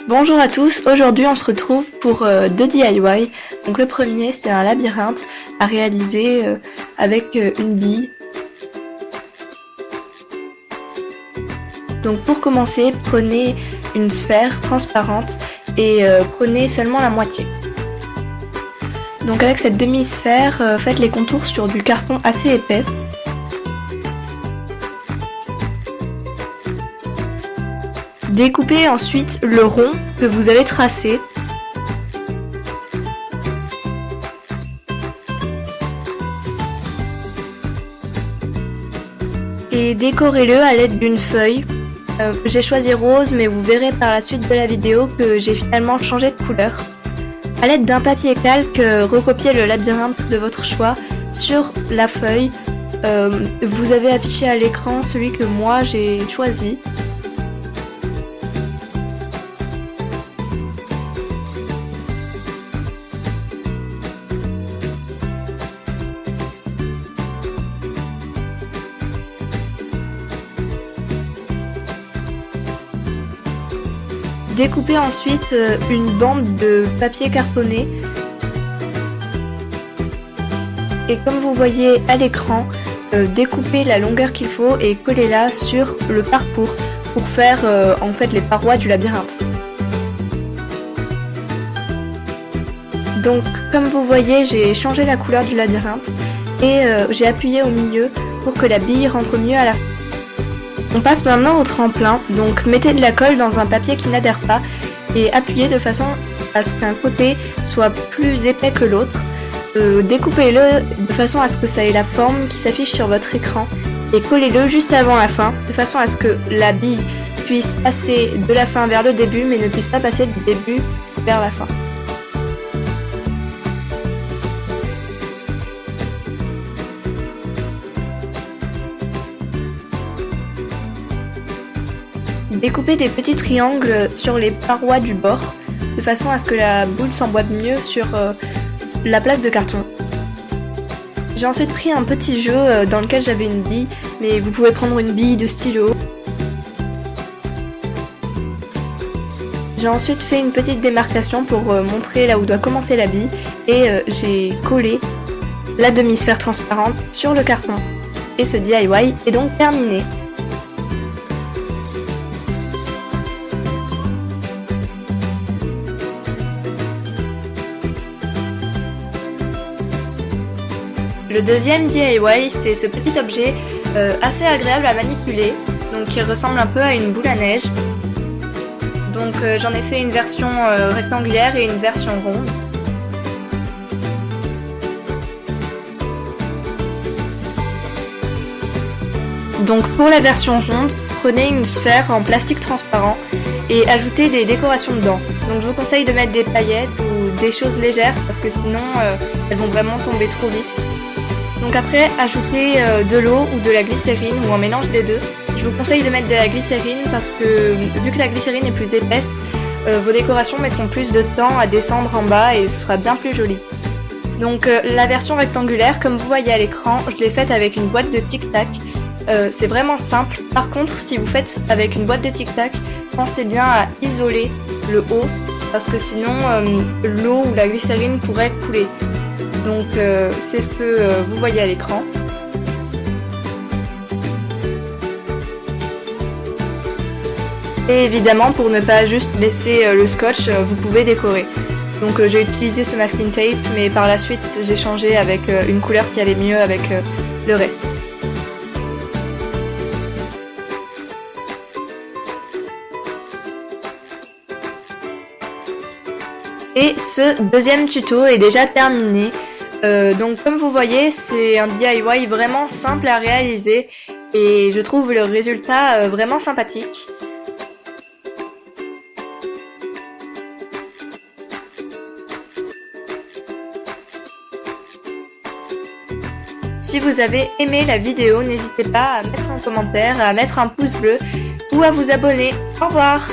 Bonjour à tous, aujourd'hui on se retrouve pour deux DIY. Donc le premier c'est un labyrinthe à réaliser avec une bille. Donc pour commencer, prenez une sphère transparente et prenez seulement la moitié. Donc avec cette demi-sphère, faites les contours sur du carton assez épais. Découpez ensuite le rond que vous avez tracé. Et décorez-le à l'aide d'une feuille. J'ai choisi rose, mais vous verrez par la suite de la vidéo que j'ai finalement changé de couleur. À l'aide d'un papier calque, recopiez le labyrinthe de votre choix sur la feuille. Vous avez affiché à l'écran celui que moi j'ai choisi. Découpez ensuite une bande de papier cartonné et comme vous voyez à l'écran, découpez la longueur qu'il faut et collez-la sur le parcours pour faire en fait les parois du labyrinthe. Donc comme vous voyez, j'ai changé la couleur du labyrinthe et j'ai appuyé au milieu pour que la bille rentre mieux à la fin. On passe maintenant au tremplin, donc mettez de la colle dans un papier qui n'adhère pas et appuyez de façon à ce qu'un côté soit plus épais que l'autre. Découpez-le de façon à ce que ça ait la forme qui s'affiche sur votre écran et collez-le juste avant la fin, de façon à ce que la bille puisse passer de la fin vers le début mais ne puisse pas passer du début vers la fin. Découpez des petits triangles sur les parois du bord, de façon à ce que la boule s'emboîte mieux sur la plaque de carton. J'ai ensuite pris un petit jeu dans lequel j'avais une bille, mais vous pouvez prendre une bille de stylo. J'ai ensuite fait une petite démarcation pour montrer là où doit commencer la bille, et j'ai collé la demi-sphère transparente sur le carton. Et ce DIY est donc terminé. Le deuxième DIY, c'est ce petit objet assez agréable à manipuler, donc qui ressemble un peu à une boule à neige. Donc j'en ai fait une version rectangulaire et une version ronde. Donc pour la version ronde, prenez une sphère en plastique transparent et ajoutez des décorations dedans. Donc je vous conseille de mettre des paillettes ou des choses légères parce que sinon elles vont vraiment tomber trop vite. Donc après, ajoutez de l'eau ou de la glycérine ou un mélange des deux. Je vous conseille de mettre de la glycérine parce que vu que la glycérine est plus épaisse, vos décorations mettront plus de temps à descendre en bas et ce sera bien plus joli. Donc la version rectangulaire, comme vous voyez à l'écran, je l'ai faite avec une boîte de tic-tac. C'est vraiment simple. Par contre, si vous faites avec une boîte de tic-tac, pensez bien à isoler le haut parce que sinon l'eau ou la glycérine pourrait couler. Donc c'est ce que vous voyez à l'écran. Et évidemment, pour ne pas juste laisser le scotch, vous pouvez décorer. Donc j'ai utilisé ce masking tape, mais par la suite j'ai changé avec une couleur qui allait mieux avec le reste. Et ce deuxième tuto est déjà terminé. Donc comme vous voyez, c'est un DIY vraiment simple à réaliser et je trouve le résultat vraiment sympathique. Si vous avez aimé la vidéo, n'hésitez pas à mettre un commentaire, à mettre un pouce bleu ou à vous abonner. Au revoir!